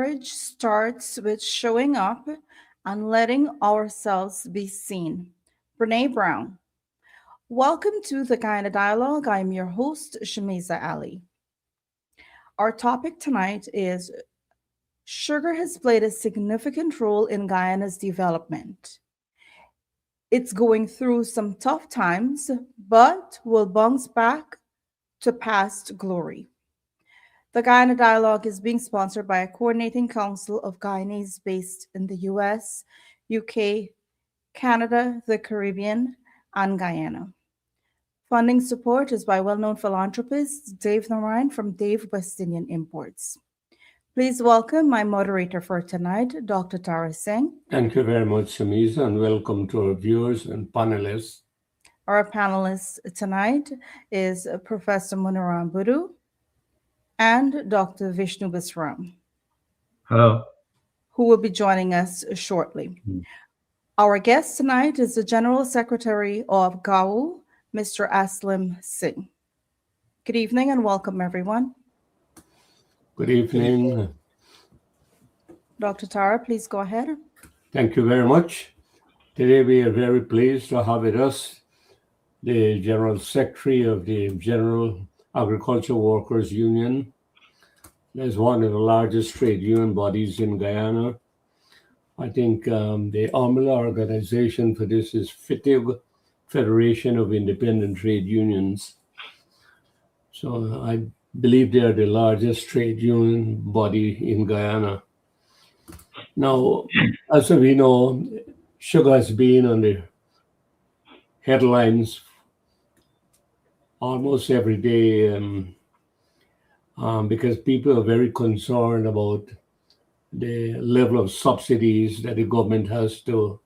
courage starts with showing up and letting ourselves be seen. Brene Brown. Welcome to the Guyana Dialogue. I'm your host, Shamiza Ali. Our topic tonight is sugar has played a significant role in Guyana's development. It's going through some tough times, but will bounce back to past glory. The Guyana Dialogue is being sponsored by a coordinating council of Guyanese based in the US, UK, Canada, the Caribbean, and Guyana. Funding support is by well known philanthropist Dave Narayan from Dave West Indian Imports. Please welcome my moderator for tonight, Dr. Tara Singh. Thank you very much, Shamiza, and welcome to our viewers and panelists. Our panelist tonight is Professor Muniram Budu and Dr. Vishnu Basram. Hello. Who will be joining us shortly. Our guest tonight is the General Secretary of GAWU, Mr. Aslim Singh. Good evening and welcome, everyone. Good evening. Dr. Tara, please go ahead. Thank you very much. Today we are very pleased to have with us the General Secretary of the General Agriculture Workers Union. That's one of the largest trade union bodies in Guyana. I think the umbrella organization for this is FITIG, Federation of Independent Trade Unions. So I believe they are the largest trade union body in Guyana. Now, as we know, sugar has been on the headlines almost every day because people are very concerned about the level of subsidies that the government has to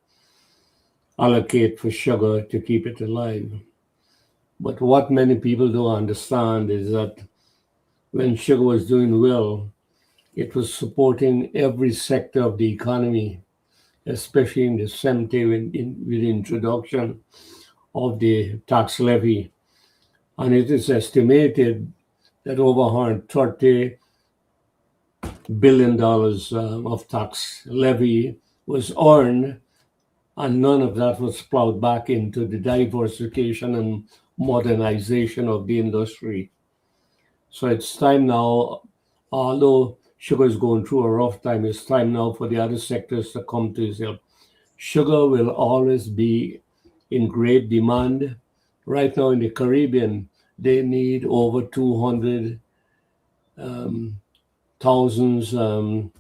allocate for sugar to keep it alive. But what many people don't understand is that when sugar was doing well, it was supporting every sector of the economy, especially in the 70s with the introduction of the tax levy. And it is estimated that over $130 billion of tax levy was earned, and none of that was plowed back into the diversification and modernization of the industry. So it's time now, although sugar is going through a rough time, it's time now for the other sectors to come to its help. Sugar will always be in great demand. Right now in the Caribbean, they need over 200,000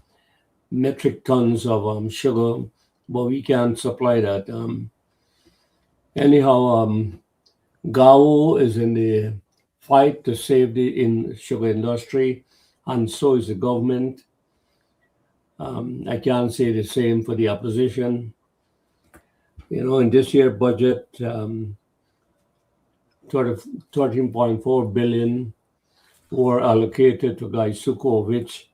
metric tons of sugar, but we can't supply that. GAWU is in the fight to save the sugar industry, and so is the government. I can't say the same for the opposition. You know, in this year's budget, 13.4 billion were allocated to GAWU, which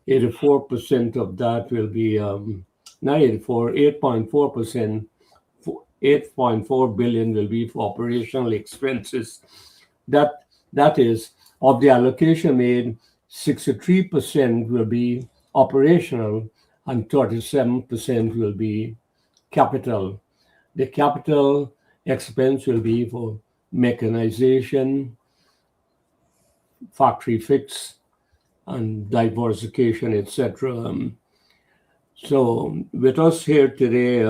84% of that will be, not 84, 8.4%, 8.4 billion will be for operational expenses. That is, of the allocation made, 63% will be operational and 37% will be capital. The capital expense will be for mechanization, factory fix, and diversification, etc. So with us here today,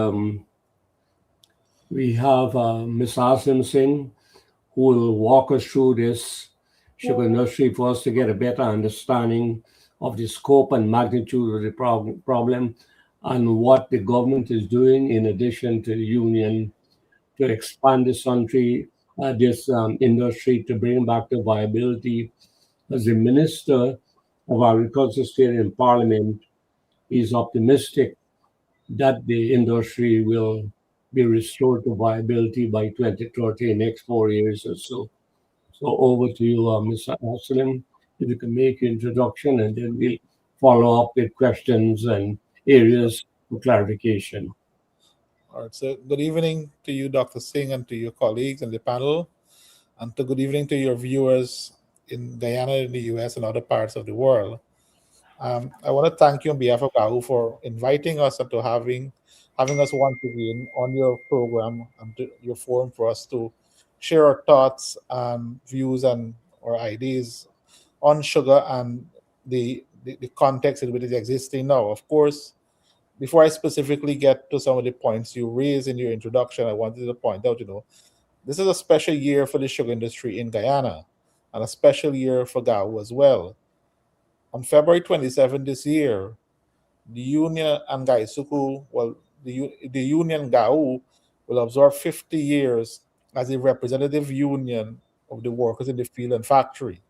we have Ms. Aslim Singh, who will walk us through this sugar industry for us to get a better understanding of the scope and magnitude of the problem and what the government is doing in addition to the union to expand this industry to bring back the viability. As the Minister of Agriculture State in Parliament, is optimistic that the industry will be restored to viability by 2030, next 4 years or so. So over to you, Mr. Aslim, if you can make your introduction, and then we'll follow up with questions and areas for clarification. All right, so good evening to you, Dr. Singh, and to your colleagues and the panel, and good evening to your viewers in Guyana, in the US, and other parts of the world. I want to thank you on behalf of GAWU for inviting us and to having us once again on your program and your forum for us to share our thoughts and views and our ideas on sugar and the context in which it is existing now. Of course, before I specifically get to some of the points you raised in your introduction, I wanted to point out, this is a special year for the sugar industry in Guyana and a special year for GAWU as well. On February 27 this year, the Union and Gaisuku, well, the Union GAWU will observe 50 years as a representative union of the workers in the field and factory.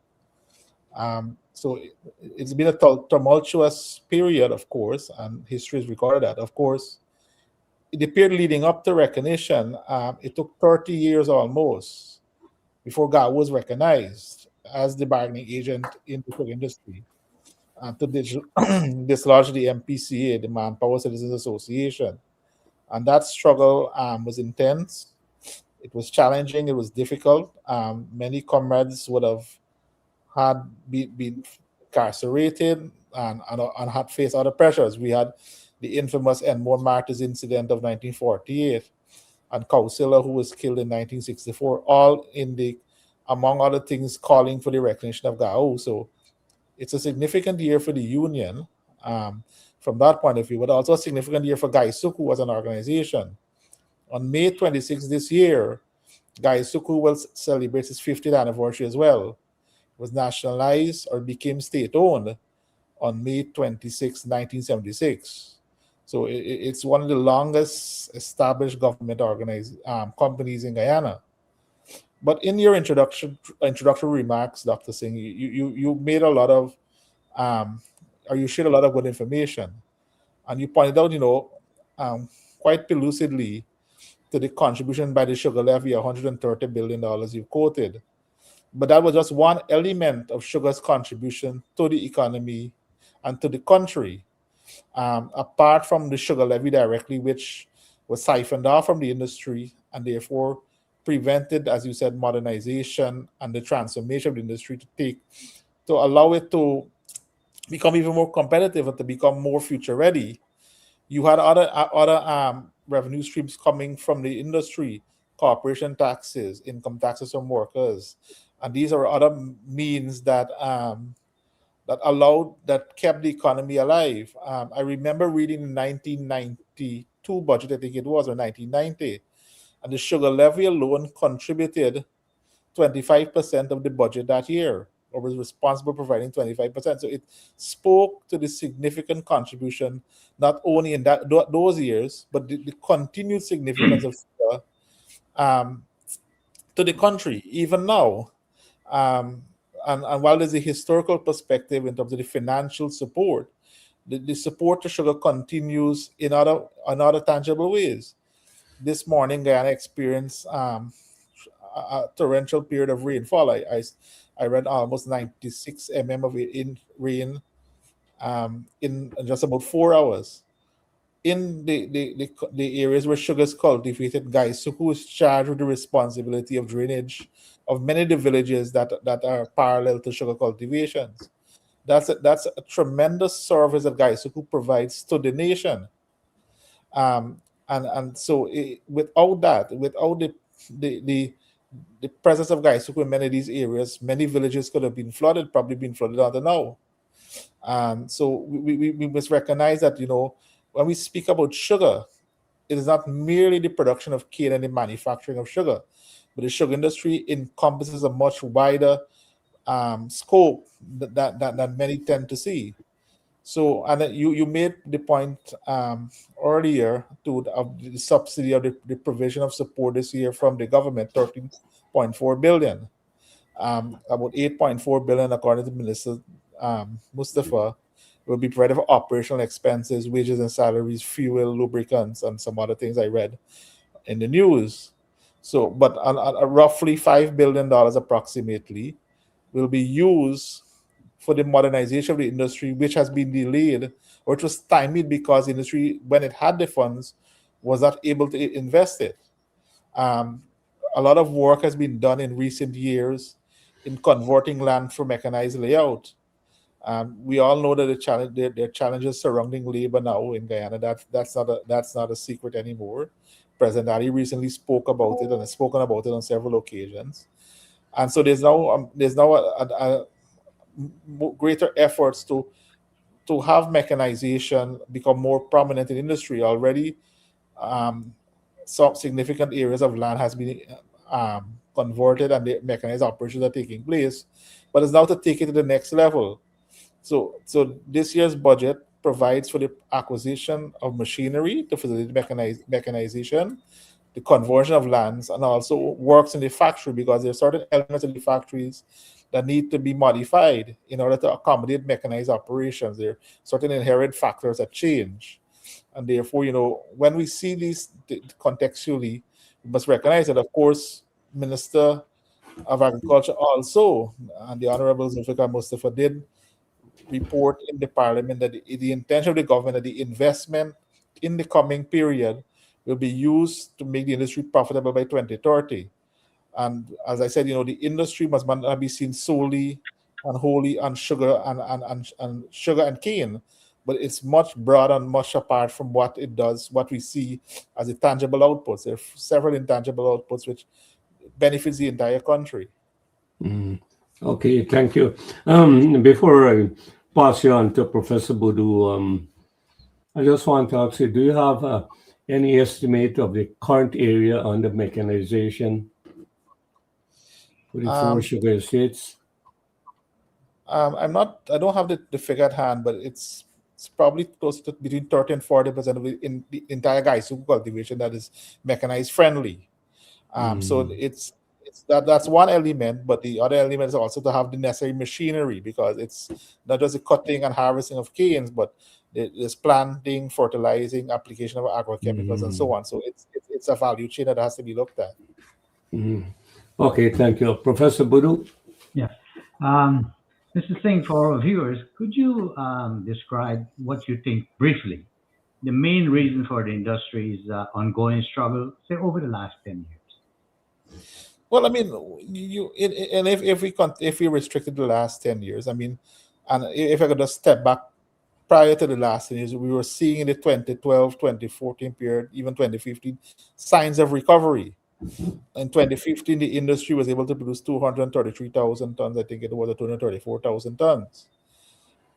So it's been a tumultuous period, of course, and history has recorded that. Of course, the period leading up to recognition, it took 30 years almost before GAWU was recognized as the bargaining agent in the sugar industry to dislodge the MPCA, the Manpower Citizens Association. And that struggle was intense. It was challenging. It was difficult. Many comrades would have had been incarcerated and had faced other pressures. We had the infamous Enmore Martyrs incident of 1948 and Kausila, who was killed in 1964, all in the, among other things, calling for the recognition of GAO. So it's a significant year for the union um, from that point of view, but also a significant year for Gaisuku as an organization. On May 26th this year, Gaisuku will celebrate its 50th anniversary as well. It was nationalized or became state owned on May 26, 1976. So it's one of the longest established government organized companies in Guyana. But in your introductory remarks, Dr. Singh, you made a lot of um, or you shared a lot of good information, and you pointed out, um, quite lucidly to the contribution by the sugar levy, $130 billion you quoted. But that was just one element of sugar's contribution to the economy and to the country. Apart from the sugar levy directly, which was siphoned off from the industry and therefore prevented, as you said, modernization and the transformation of the industry to allow it to become even more competitive and to become more future ready. You had other revenue streams coming from the industry, corporation taxes, income taxes from workers, and these are other means that kept the economy alive. I remember reading the 1992 budget, I think it was, or 1990, and the sugar levy alone contributed 25% of the budget that year, or was responsible for providing 25%. So it spoke to the significant contribution, not only in those years, but the continued significance of sugar um, to the country, even now. Um, and while there's a historical perspective in terms of the financial support, the support to sugar continues in other tangible ways. This morning, Guyana experienced a torrential period of rainfall. I read almost 96 mm of in rain in just about 4 hours. In the areas where sugar is cultivated, guys, so who is charged with the responsibility of drainage of many of the villages that are parallel to sugar cultivations. That's a tremendous service that guys who provides to the nation. And so without that, without the the the presence of guys who in many of these areas, many villages could have been flooded, probably been flooded under now. So we must recognize that, when we speak about sugar, it is not merely the production of cane and the manufacturing of sugar, but the sugar industry encompasses a much wider scope that many tend to see. So, and then you made the point earlier of the subsidy or the provision of support this year from the government, 13.4 billion. About 8.4 billion, according to Minister Mustafa, will be provided for operational expenses, wages and salaries, fuel, lubricants, and some other things I read in the news. So, but roughly $5 billion approximately will be used for the modernization of the industry, which has been delayed or it was stymied because the industry, when it had the funds, was not able to invest it. Um, a lot of work has been done in recent years in converting land for mechanized layout. We all know that there are challenges surrounding labor now in Guyana. That's not a secret anymore. President Ali recently spoke about it and has spoken about it on several occasions. And so there's now greater efforts to have mechanization become more prominent in industry. Already, um, some significant areas of land has been converted and the mechanized operations are taking place, but it's now to take it to the next level. So this year's budget provides for the acquisition of machinery to facilitate mechanization, the conversion of lands, and also works in the factory, because there are certain elements of the factories that need to be modified in order to accommodate mechanized operations. There are certain inherent factors that change. And therefore, when we see these contextually, we must recognize that, of course, Minister of Agriculture also, and the Honorable Zulfikar Mustafa did report in the parliament that the intention of the government that the investment in the coming period will be used to make the industry profitable by 2030. And as I said, the industry must not be seen solely and wholly on sugar and sugar and cane, but it's much broader and much apart from what we see as the tangible outputs. There are several intangible outputs which benefits the entire country. Mm. Okay, thank you. Before I pass you on to Professor Boudou, I just want to ask you, do you have any estimate of the current area under mechanization for the four Um, sugar estates? I don't have the figure at hand, but it's probably close to between 30 and 40% of the entire Gaisu cultivation that is mechanized friendly. So Mm, that's one element, but the other element is also to have the necessary machinery, because it's not just the cutting and harvesting of canes, but there's planting, fertilizing, application of agrochemicals, and so mm, on. So it's a value chain that has to be looked at. mm. Okay, thank you. Professor Boudou? Yeah. Um, Mr. Singh, for our viewers, could you describe what you think briefly the main reason for the industry's ongoing struggle, say, over the last 10 years? Well, I mean, and if we restricted the last 10 years, I mean, and if I could just step back prior to the last 10 years, we were seeing in the 2012, 2014 period, even 2015, signs of recovery. In 2015, the industry was able to produce 233,000 tons. I think it was 234,000 tons.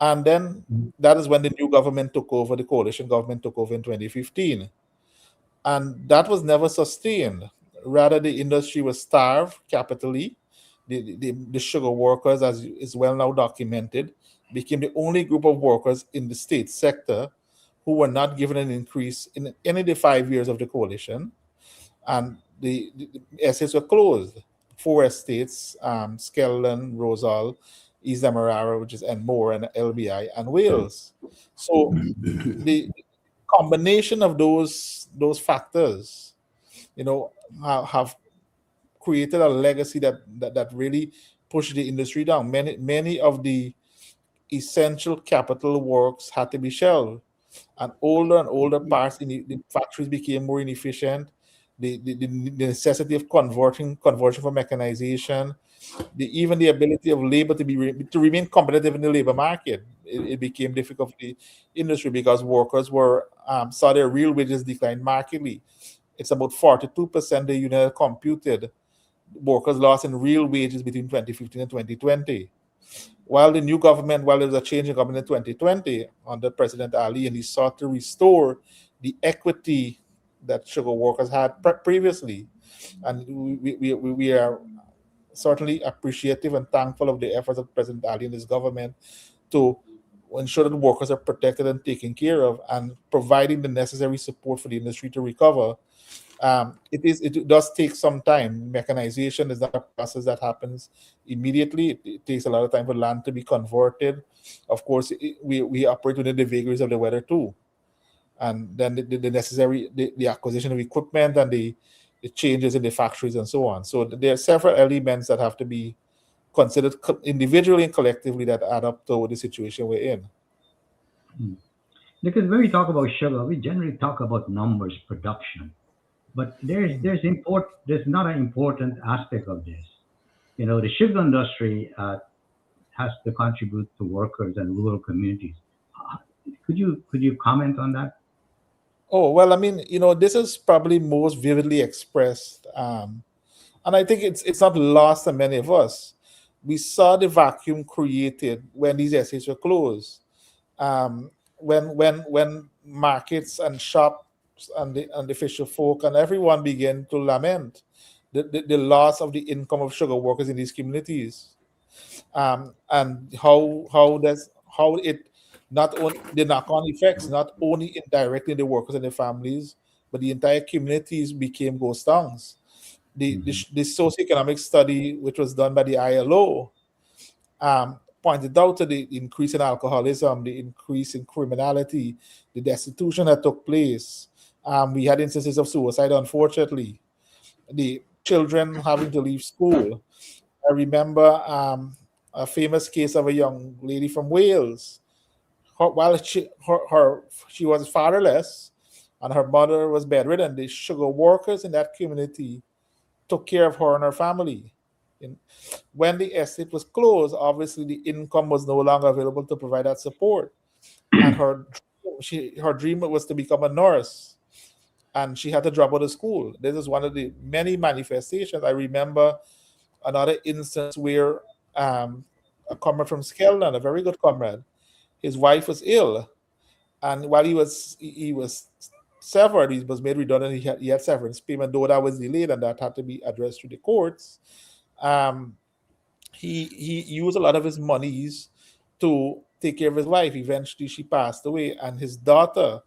And then that is when the new government took over, the coalition government took over in 2015. And that was never sustained. Rather, the industry was starved capitally. The sugar workers, as is well now documented, became the only group of workers in the state sector who were not given an increase in any of the 5 years of the coalition. And the estates were closed. Four estates, Skelton, Rosal, East Demerara, which is and more, and LBI and Wales. So the combination of those factors, have created a legacy that really pushed the industry down. Many of the essential capital works had to be shelved, and older parts in the factories became more inefficient. The necessity of conversion for mechanization, even the ability of labor to remain competitive in the labor market, it became difficult for the industry, because workers saw their real wages decline markedly. It's about 42% the union had computed workers lost in real wages between 2015 and 2020. While there was a change in government in 2020 under President Ali, and he sought to restore the equity that sugar workers had previously. And we are certainly appreciative and thankful of the efforts of President Ali and his government to ensure that workers are protected and taken care of, and providing the necessary support for the industry to recover. It does take some time. Mechanization is not a process that happens immediately. It takes a lot of time for land to be converted. Of course, we operate within the vagaries of the weather too, and then the necessary the acquisition of equipment, and the changes in the factories and so on. So there are several elements that have to be considered individually and collectively that add up to the situation we're in. Hmm. Because when we talk about sugar, we generally talk about numbers, production. But there's not an important aspect of this. The sugar industry has to contribute to workers and rural communities. Uh, could you comment on that? Oh, well, I mean, this is probably most vividly expressed, and I think it's not lost on many of us. We saw the vacuum created when these estates were closed. When markets and shops and the fisher folk and everyone began to lament the loss of the income of sugar workers in these communities, and how it not only the knock-on effects, not only indirectly the workers and their families, but the entire communities became ghost towns. Hmm. The socioeconomic study, which was done by the ILO, pointed out to the increase in alcoholism, the increase in criminality, the destitution that took place. We had instances of suicide, unfortunately. The children having to leave school. I remember a famous case of a young lady from Wales. While she was fatherless and her mother was bedridden, the sugar workers in that community took care of her and her family. In, when the estate was closed, obviously the income was no longer available to provide that support. And her dream was to become a nurse, and she had to drop out of school. This is one of the many manifestations. I remember another instance where a comrade from Skelton, a very good comrade, his wife was ill, and while he was severed, he was made redundant. He had severance payment, though that was delayed, and that had to be addressed through the courts. Um, he used a lot of his monies to take care of his wife. Eventually, she passed away, and his daughter,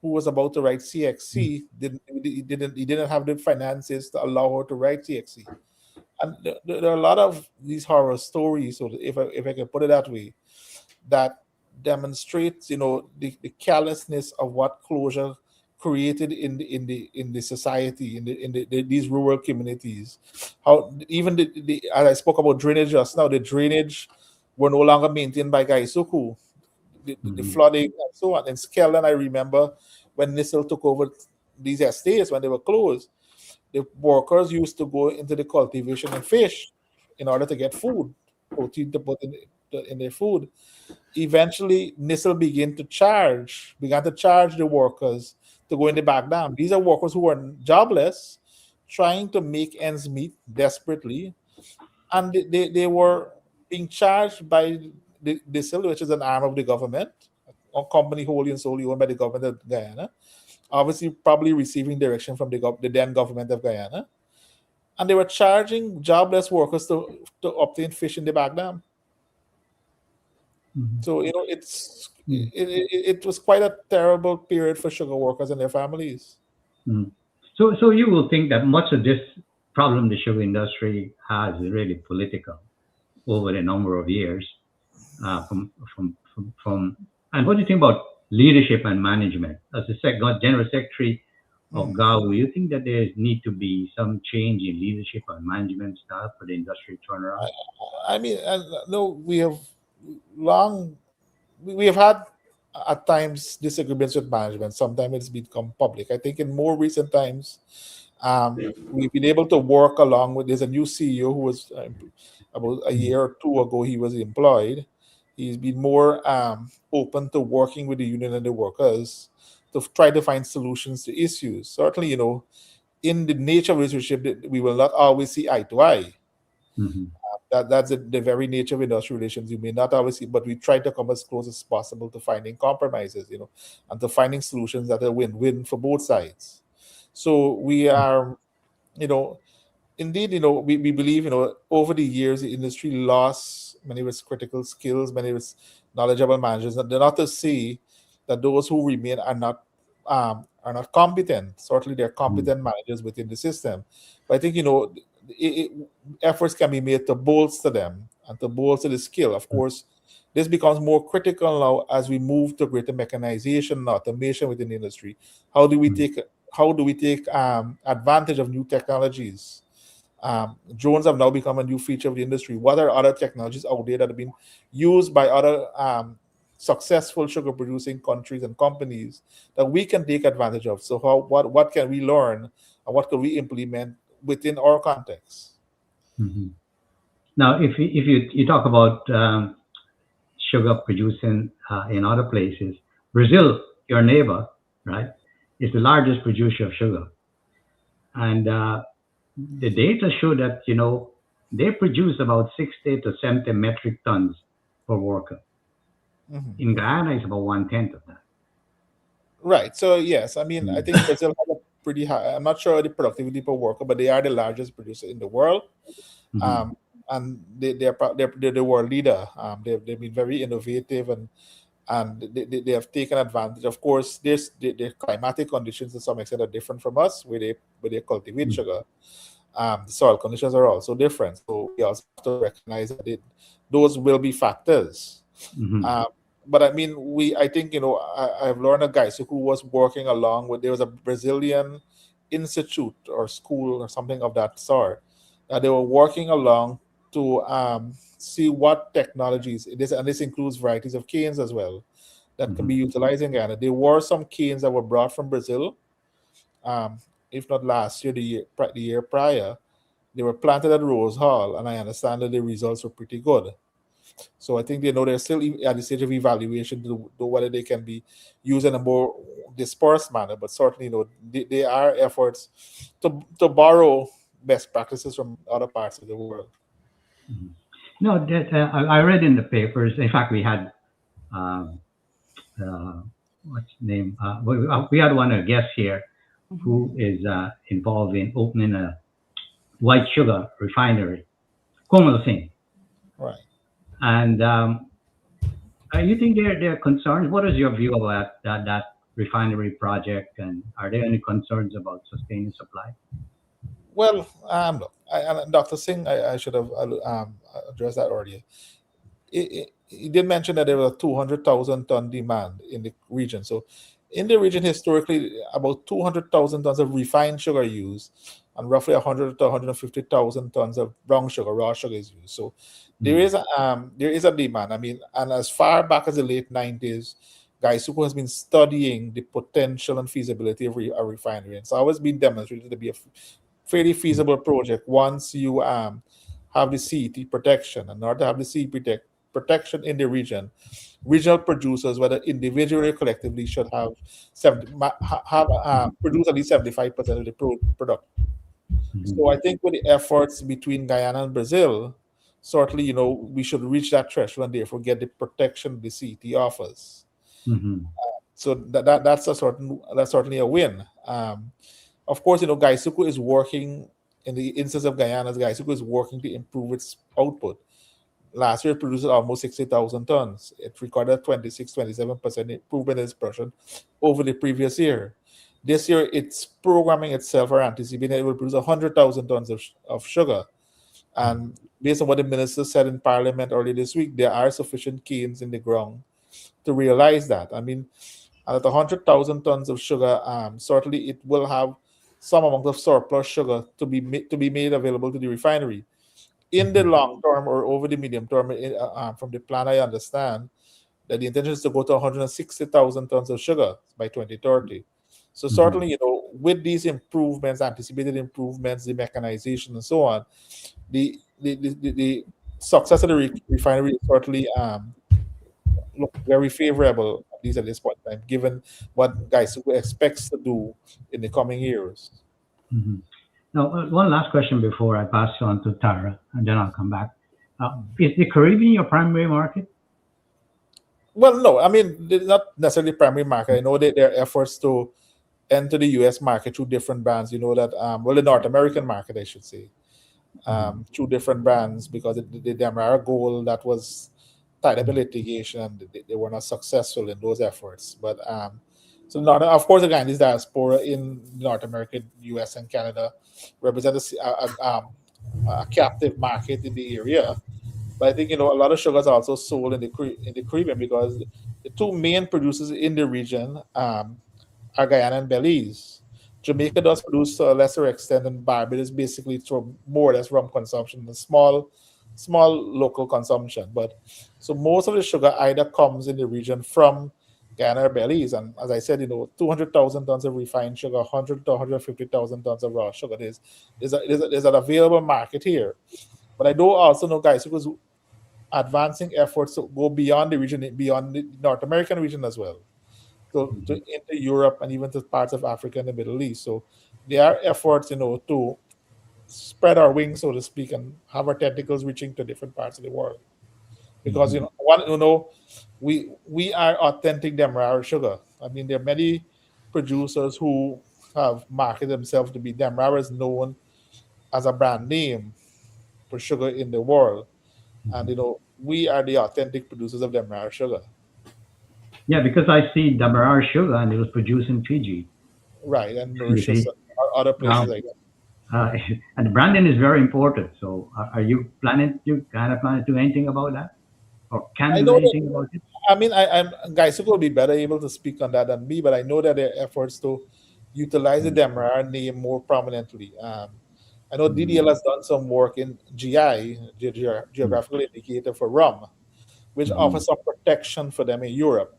who was about to write CXC, he didn't have the finances to allow her to write CXC. And there are a lot of these horror stories, so if I can put it that way, that demonstrates, the carelessness of what closure created in the society, these rural communities. How even as I spoke about drainage just now, the drainage were no longer maintained by Gaisuku, the Hmm. flooding and so on. In Skelton, I remember when NISL took over these estates when they were closed, the workers used to go into the cultivation and fish in order to get food, protein to put in their food. Eventually, NISL began to charge the workers to go in the back dam. These are workers who were jobless, trying to make ends meet desperately, and they were being charged by the NISL, which is an arm of the government, a company wholly and solely owned by the government of Guyana, obviously probably receiving direction from the then government of Guyana, and they were charging jobless workers to obtain fish in the back dam. Hmm. So it was quite a terrible period for sugar workers and their families. Hmm. So you will think that much of this problem the sugar industry has is really political over a number of years. From and what do you think about leadership and management? As the general secretary of Mm. GAWU, you think that there need to be some change in leadership and management style for the industry to turn around? I mean, no, long we have had at times disagreements with management. Sometimes it's become public. I think in more recent times, we've been able to work along with. There's a new CEO who was about a Mm. year or two ago. He was employed. He's been more open to working with the union and the workers to try to find solutions to issues. Certainly, in the nature of relationship, that we will not always see eye to eye. Mhm. That's the very nature of industrial relations. You may not always see, but we try to come as close as possible to finding compromises, and to finding solutions that are win-win for both sides. So we are, you know, indeed, we believe, over the years, the industry lost many of its critical skills, many of its knowledgeable managers. And they're not to say that those who remain are not competent. Certainly, they're Mm. competent managers within the system. But I think, efforts can be made to bolster them and to bolster the skill. Of course, this becomes more critical now as we move to greater mechanization and automation within the industry. How do we Mm. take how do we take advantage of new technologies? Drones have now become a new feature of the industry. What are other technologies out there that have been used by other successful sugar producing countries and companies that we can take advantage of? So what can we learn and what can we implement within our context? Mhm. Now, if you talk about sugar producing in other places. Brazil, your neighbor, right, is the largest producer of sugar, and the data show that they produce about 60 to 70 metric tons per worker. Mhm. In Guyana, it's about one tenth of that. Right. So yes, I mean, I Mm. think Brazil has a pretty high. I'm not sure the productivity per worker, but they are the largest producer in the world. Mhm. Um, and they're the world leader. They've been very innovative, and they have taken advantage. Of course, their climatic conditions to some extent are different from us, where they cultivate Mm. sugar. The soil conditions are also different, so we also have to recognize that those will be factors. Mhm. Um, but I mean, I think I've learned a guy who was working along with, there was a Brazilian institute or school or something of that sort, that they were working along to see what technologies it is, and this includes varieties of canes as well that can be Mhm. utilized in Ghana. There were some canes that were brought from Brazil, um, if not last year, the year prior. They were planted at Rose Hall, and I understand that the results were pretty good. So I think they know they're still at the stage of evaluation to know whether they can be used in a more dispersed manner. But certainly, they are efforts to borrow best practices from other parts of the world. Mhm. No, that, I read in the papers. In fact, we had um, uh, what's the name? We had one of the guests here Mhm. who is involved in opening a white sugar refinery, Komal Singh. Right. And you think they're concerned? What is your view about that refinery project? And are there any concerns about sustaining supply? Well, look, and Dr. Singh, I should have addressed that earlier. He did mention that there was a 200,000 ton demand in the region. So, in the region, historically, about 200,000 tons of refined sugar used, and roughly 100 to 150,000 tons of brown sugar, raw sugar is used. So, Mm. there is a demand. I mean, and as far back as the late 90s, Gaisuku has been studying the potential and feasibility of a refinery. And it's always been demonstrated to be a fairly feasible project once you have the CET protection. And in order to have the protection in the region, regional producers, whether individually or collectively, should have 70, have produce at least 75% of the product. So Mhm. I think with the efforts between Guyana and Brazil, certainly we should reach that threshold and therefore get the protection the CET offers. Mhm. So that's certainly a win. Of course, Gaisuku is working, in the instance of Guyana, Gaisuku is working to improve its output. Last year, it produced almost 60,000 tons. It recorded 26-27% improvement in its production over the previous year. This year, it's programming itself or anticipating it will produce 100,000 tons of sugar. And based on what the minister said in Parliament earlier this week, there are sufficient canes in the ground to realize that. I mean, at 100,000 tons of sugar, certainly it will have some amount of surplus sugar to be made available to the refinery. In the Mhm. long term or over the medium term, from the plan, I understand that the intention is to go to 160,000 tons of sugar by 2030. So Mhm. certainly, with these improvements, anticipated improvements, the mechanization and so on, the success of the refinery is certainly look very favorable, at least at this point in time, given what Gaisuku expects to do in the coming years. Mhm. Now, one last question before I pass on to Tara, and then I'll come back. Is the Caribbean your primary market? Well, no, I mean, they're not necessarily primary market. I know that there are efforts to enter the US market through different brands. You know that, well, the North American market, I should say, Mhm. through different brands, because the Demerara goal that was tied up in litigation, and they were not successful in those efforts. But so not, of course, again, this diaspora in North America, US, and Canada represent a captive market in the area. But I think a lot of sugar is also sold in the Caribbean, because the two main producers in the region are Guyana and Belize. Jamaica does produce to a lesser extent, and Barbados basically through more or less rum consumption, a small local consumption. But so most of the sugar either comes in the region from Guyana or Belize, and as I said, 200,000 tons of refined sugar, 100 to 150,000 tons of raw sugar. There's an available market here. But I do also know, guys, because advancing efforts to go beyond the region, beyond the North American region as well, to Mhm. into Europe and even to parts of Africa and the Middle East. So there are efforts, to spread our wings, so to speak, and have our tentacles reaching to different parts of the world. Because Mhm. we are authentic Demerara sugar. I mean, there are many producers who have marketed themselves to be Demerara is known as a brand name for sugar in the world, and Mhm. we are the authentic producers of Demerara sugar. Yeah, because I see Demerara sugar and it was produced in Fiji. Right, and You Mauritius see, and other places um, like that. uh, and the branding is very important. So, are you planning? You kind of planning to do anything about that, or can I do know that. anything about it? I mean, guys who will be better able to speak on that than me, but I know that there are efforts to utilize the Mm. Demerara name more prominently. I know Mm. DDL has done some work in GI, Mm. geographical indicator for rum, which Mhm. offers some protection for them in Europe.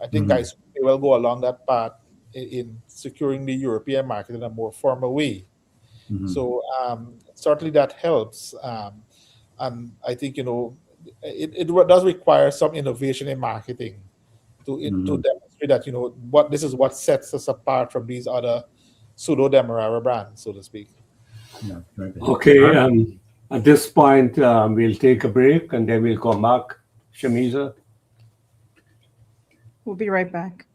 I think Mhm. guys will go along that path in securing the European market in a more formal way. Mhm. So certainly that helps. And I think it does require some innovation in marketing to Mhm. demonstrate that what this is what sets us apart from these other pseudo Demerara brands, so to speak. Yeah, very good. Okay, All at this point, we'll take a break and then we'll come back. Shamiza? We'll be right back.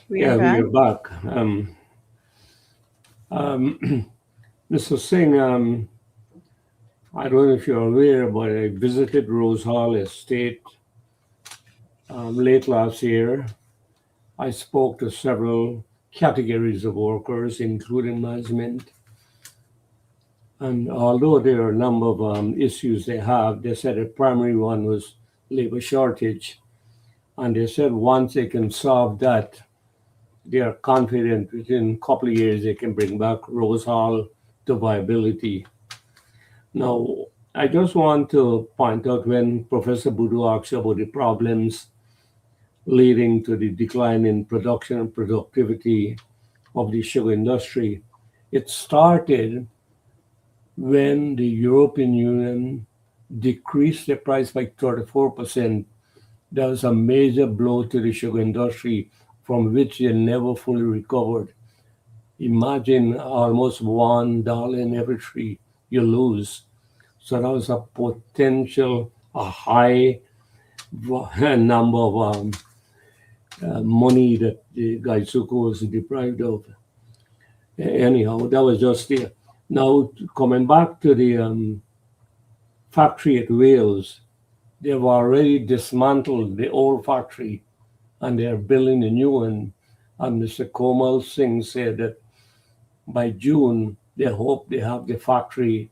We are Yeah, we back. are back. Mr. Singh, I don't know if you're aware, but I visited Rose Hall Estate late last year. I spoke to several categories of workers, including management. And although there are a number of issues they have, they said the primary one was labor shortage. And they said once they can solve that, they are confident within a couple of years they can bring back Rose Hall to viability. Now, I just want to point out when Professor Boudou asked about the problems leading to the decline in production and productivity of the sugar industry, it started when the European Union decreased the price by 34%. That was a major blow to the sugar industry from which they never fully recovered. Imagine almost $1 in every three you lose. So that was a potential, a high number of money that the Gaisuko was deprived of. Anyhow, that was just there. Now, coming back to the factory at Wales, they've already dismantled the old factory and they're building a new one. And Mr. Komal Singh said that by June, they hope they have the factory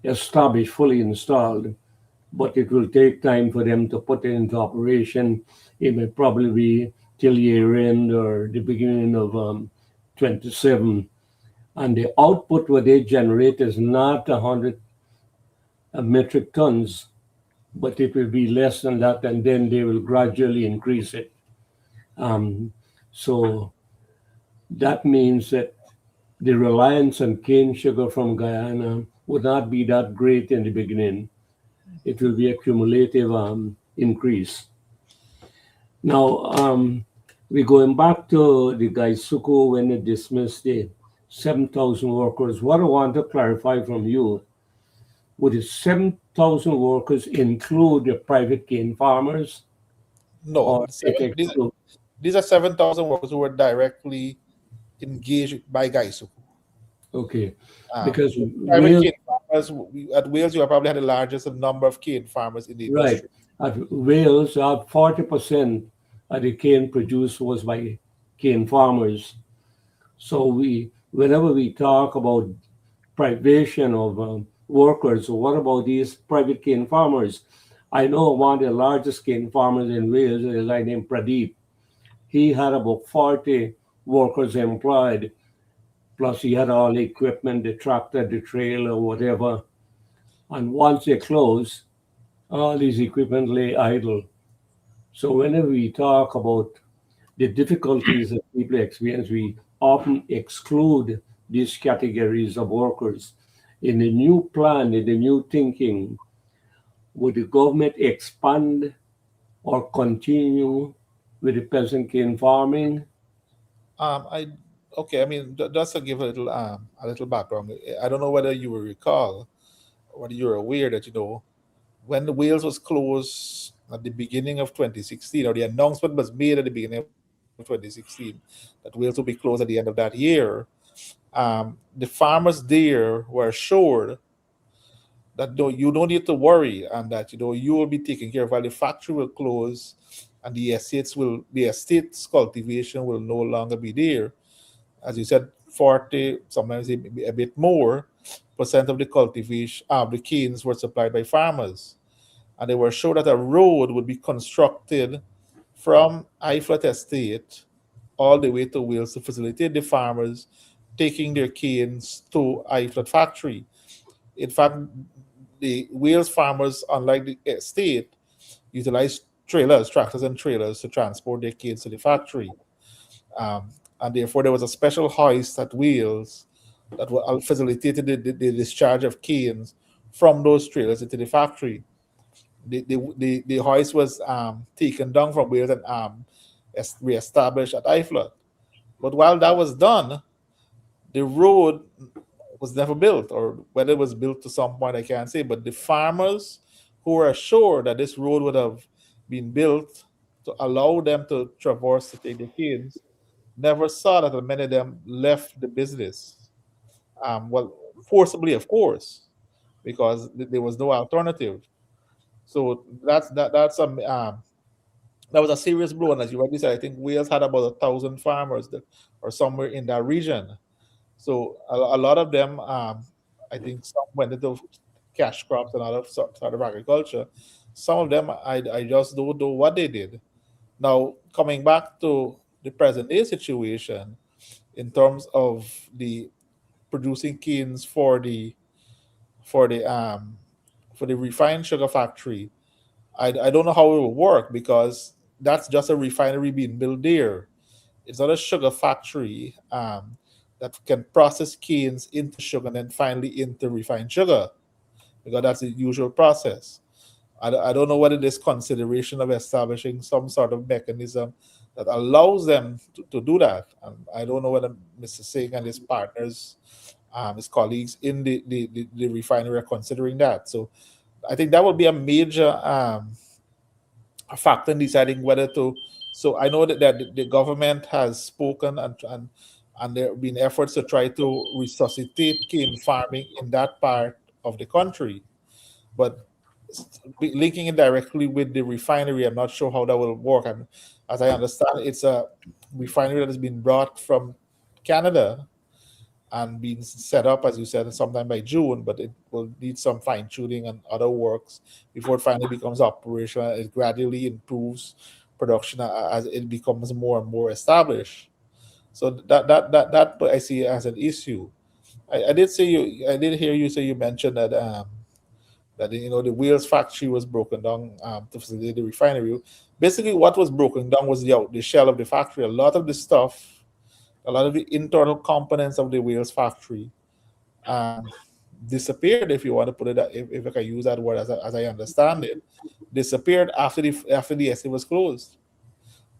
established, fully installed, but it will take time for them to put it into operation. It may probably be till year end or the beginning of 27. And the output what they generate is not 100 metric tons, but it will be less than that, and then they will gradually increase it. Um, so that means that the reliance on cane sugar from Guyana would not be that great in the beginning. It will be a cumulative increase. Now, We're going back to the Gaisuku when they dismissed the 7,000 workers. What I want to clarify from you, would the 7,000 workers include the private cane farmers No, or it exclude? these are 7,000 workers who were directly engaged by Gaisuku. Okay, Um, because the private Wales, cane farmers, at Wales, you probably had the largest number of cane farmers in the right, industry. at Wales, 40% of the cane produced was by cane farmers. So whenever we talk about privation of workers, what about these private cane farmers? I know one of the largest cane farmers in Wales is a guy named Pradeep. He had about 40 workers employed, plus he had all the equipment, the tractor, the trailer, whatever. And once they closed, all these equipment lay idle. So whenever we talk about the difficulties that people experience, we often exclude these categories of workers. In the new plan, in the new thinking, would the government expand or continue with the peasant cane farming? I Okay. I mean, just to give a little background, I don't know whether you will recall, whether you're aware that when the Wales was closed at the beginning of 2016, or the announcement was made at the beginning of 2016 that Wales will be closed at the end of that year, the farmers there were assured that you don't need to worry, and that you will be taken care of while the factory will close, and the estates cultivation will no longer be there. As you said, 40, sometimes a bit more percent of the cultivation of the canes were supplied by farmers, and they were sure that a road would be constructed from Iflat Estate all the way to Wales to facilitate the farmers taking their canes to Iflat factory. In fact, the Wales farmers, unlike the estate, utilize tractors and trailers to transport their canes to the factory. Um, and therefore, there was a special hoist at Wales that facilitated the discharge of canes from those trailers into the factory. The hoist was taken down from Wales and reestablished at Iflot. But while that was done, the road was never built, or whether it was built to some point, I can't say. But the farmers who were assured that this road would have been built to allow them to traverse to take the canes never saw that, and many of them left the business. Well, forcibly, of course, because there was no alternative. So that was a serious blow. And as you rightly said, I think Wales had about 1,000 farmers that, or somewhere in that region. So a lot of them, I think some went into cash crops and other sort of agriculture. Some of them, I just don't know what they did. Now, coming back to the present day situation, in terms of the producing canes for the um for the refined sugar factory, I don't know how it will work, because that's just a refinery being built there. It's not a sugar factory that can process canes into sugar and then finally into refined sugar, because that's the usual process. I don't know whether there's consideration of establishing some sort of mechanism that allows them to do that. And I don't know whether Mr. Singh and his partners, his colleagues in the refinery are considering that. So I think that would be a major a factor in deciding whether to. So I know that the government has spoken, and there have been efforts to try to resuscitate cane farming in that part of the country, but linking it directly with the refinery, I'm not sure how that will work. And as I understand, it's a refinery that has been brought from Canada and being set up, as you said, sometime by June, but it will need some fine tuning and other works before it finally becomes operational. It gradually improves production as it becomes more and more established. So that I see as an issue. I did hear you say, you mentioned that the wheels factory was broken down to facilitate the refinery. Basically, what was broken down was the shell of the factory. A lot of the stuff, a lot of the internal components of the wheels factory um, disappeared, if you want to put it, if I can use that word, as I understand it, disappeared after the estate was closed.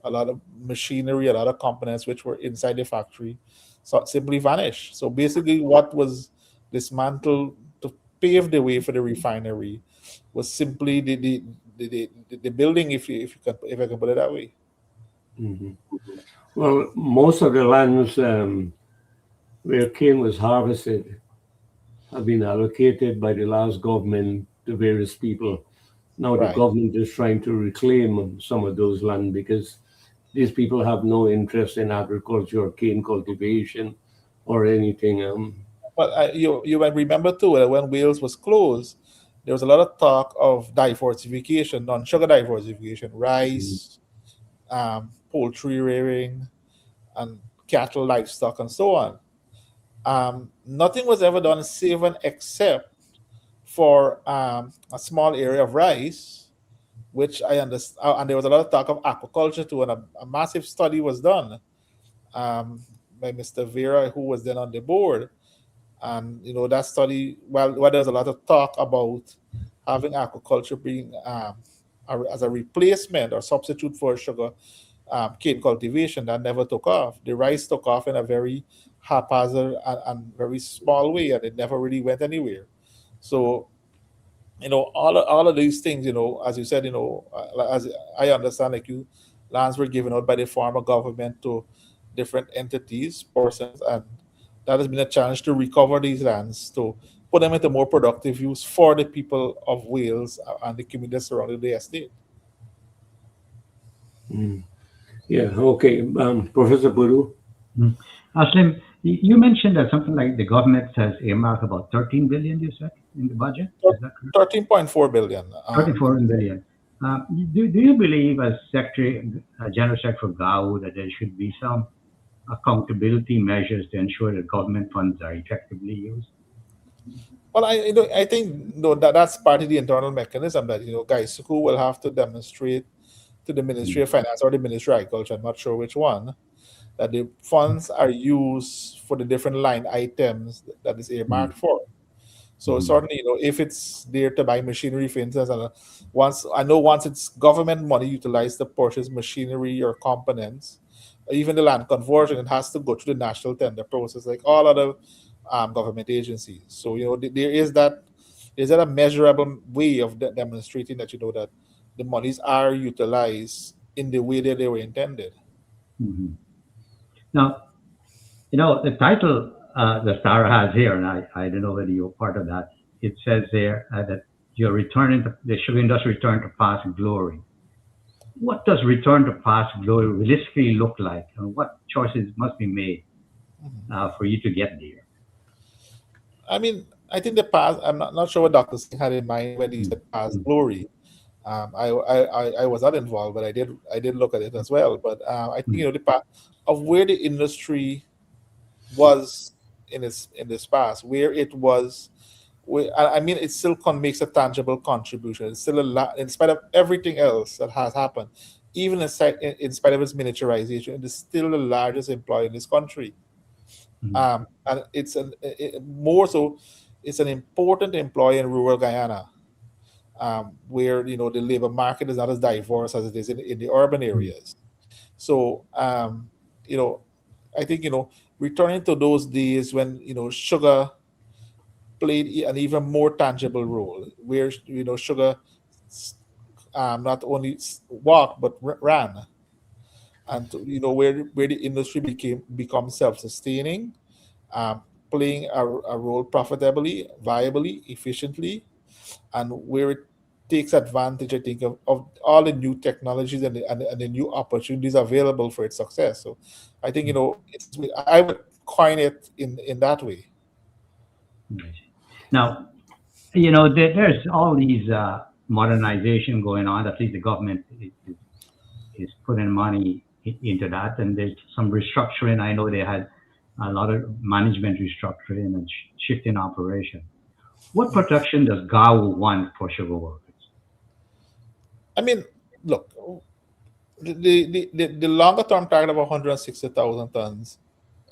a lot of machinery, a lot of components which were inside the factory, so simply vanished. So basically, what was dismantled to pave the way for the refinery was simply the building, if I can put it that way. Mhm. Well, most of the lands where cane was harvested have been allocated by the last government to various people. Now the Right. government is trying to reclaim some of those land because these people have no interest in agriculture or cane cultivation or anything. But you might remember too that when Wales was closed, there was a lot of talk of diversification, non-sugar diversification, Mm, rice, poultry rearing, and cattle, livestock, and so on. Nothing was ever done save and except for a small area of rice, which I understand, and there was a lot of talk of aquaculture too, and a massive study was done um, by Mr. Vera, who was then on the board. And that study, well, there's a lot of talk about having aquaculture being as a replacement or substitute for sugar cane cultivation, that never took off. The rice took off in a very haphazard and very small way, and it never really went anywhere. So all of these things, as you said, as I understand, like lands were given out by the former government to different entities, persons, and that has been a challenge to recover these lands, to put them into more productive use for the people of Wales and the communities surrounding the estate. mm. Yeah, okay. Professor Buru. Mm. Aslim, you mentioned that something like the government has earmarked about 13 billion, you said, in the budget. Is that correct? 13.4 billion. 34 billion. Do you believe, as Secretary, General Secretary for GAWU, that there should be some accountability measures to ensure that government funds are effectively used? Well, I think that's part of the internal mechanism that guys who will have to demonstrate to the Ministry Mm, of Finance or the Ministry of Agriculture, I'm not sure which one, that the funds are used for the different line items that is mm, earmarked for. So mm, certainly, if it's there to buy machinery, for instance, and once it's government money utilized to purchase machinery or components, or even the land conversion, it has to go through the national tender process, like all other government agencies. So there is that a measurable way of demonstrating that that the monies are utilized in the way that they were intended. mhm. Now, the title the Star has here, and I don't know whether you're part of that. It says there that you're returning to the sugar industry return to past glory. What does return to past glory realistically look like, and what choices must be made Mhm. for you to get there? I mean, I think the past. I'm not sure what Dr. Singh had in mind when he Mm, said past mm, glory. I was not involved, but I did look at it as well. But I think mm, the path of where the industry was in this past, where it was. I mean, it still makes a tangible contribution. It's still a lot, in spite of everything else that has happened, even in spite of its miniaturization, it is still the largest employer in this country. mm, And more so, it's an important employer in rural Guyana, where the labor market is not as diverse as it is in the urban mm, areas. So you know, I think returning to those days when sugar played an even more tangible role, where sugar not only walked but ran, and where the industry become self-sustaining, um, playing a role profitably, viably, efficiently, and where it takes advantage, I think, of all the new technologies and the new opportunities available for its success. So I think, mm. I would coin it in that way. Right. Now, there's all these modernization going on. At least the government is putting money into that, and there's some restructuring. I know they had a lot of management restructuring and shifting operation. What protection does GAWU want for sugar workers? I mean, look, the longer term target of 160,000 tons,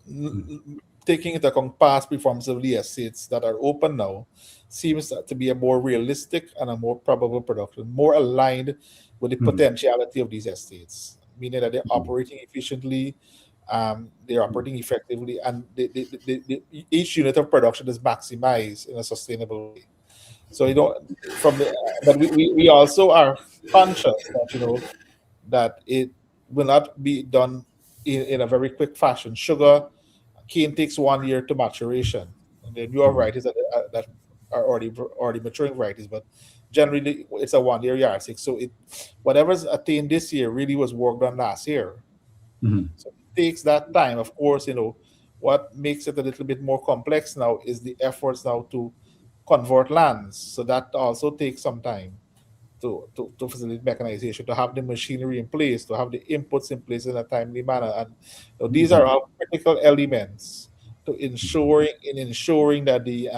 Mm, taking into account past performance of the estates that are open now, seems to be a more realistic and a more probable production, more aligned with the mm, potentiality of these estates. meaning that they're operating efficiently, they're operating effectively, and each unit of production is maximized in a sustainable way. So from the but we also are conscious that that it will not be done in a very quick fashion. Cane takes 1 year to maturation, and the newer varieties that are already maturing varieties, but generally it's a 1 year yardstick. So whatever's attained this year really was worked on last year. Mhm. So it takes that time. Of course, what makes it a little bit more complex now is the efforts now to convert lands. So that also takes some time to facilitate mechanization, to have the machinery in place, to have the inputs in place in a timely manner. And these are Mhm. all critical elements to ensuring that the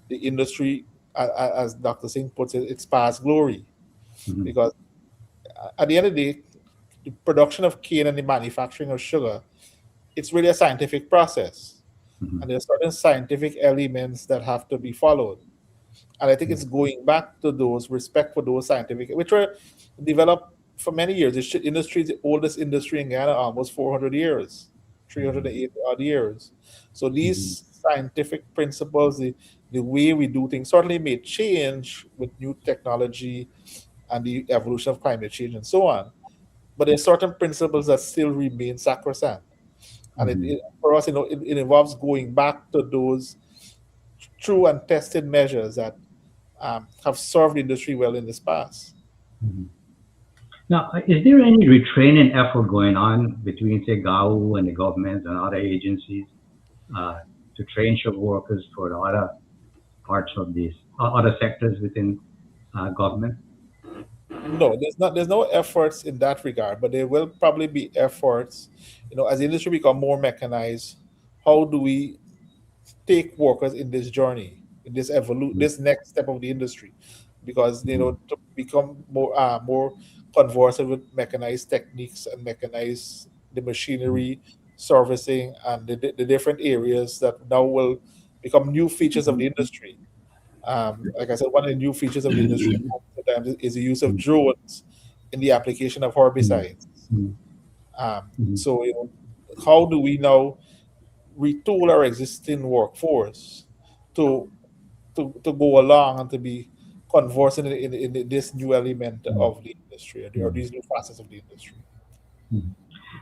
industry, as Dr. Singh puts it, it's past glory. Mhm. Because at the end of the day, the production of cane and the manufacturing of sugar, it's really a scientific process. Mhm. And there are certain scientific elements that have to be followed. And I think it's going back to those respect for those scientific, which were developed for many years. The industry is the oldest industry in Ghana, almost 400 years, 380 odd years. So Mhm. these scientific principles, the way we do things, certainly may change with new technology and the evolution of climate change and so on. But there are certain principles that still remain sacrosanct. And Mhm. for us, it involves going back to those true and tested measures that have served the industry well in this past. Mhm. Now, is there any retraining effort going on between, say, GAWU and the government and other agencies uh, to train shop workers for the other parts of these other sectors within government? No, there's no efforts in that regard, but there will probably be efforts, as the industry become more mechanized. How do we take workers in this journey, in this next step of the industry? Because Mhm. to become more conversant with mechanized techniques and mechanize the Mhm. machinery, servicing, and the different areas that now will become new features of the industry. Like I said, one of the new features of the industry sometimes is the use of Mhm. drones in the application of Mhm. herbicides. Mhm. Mhm. So, how do we now retool our existing workforce to to go along and to be conversant in this new element Mhm. of the industry, or Mhm. these new facets of the industry? Mhm.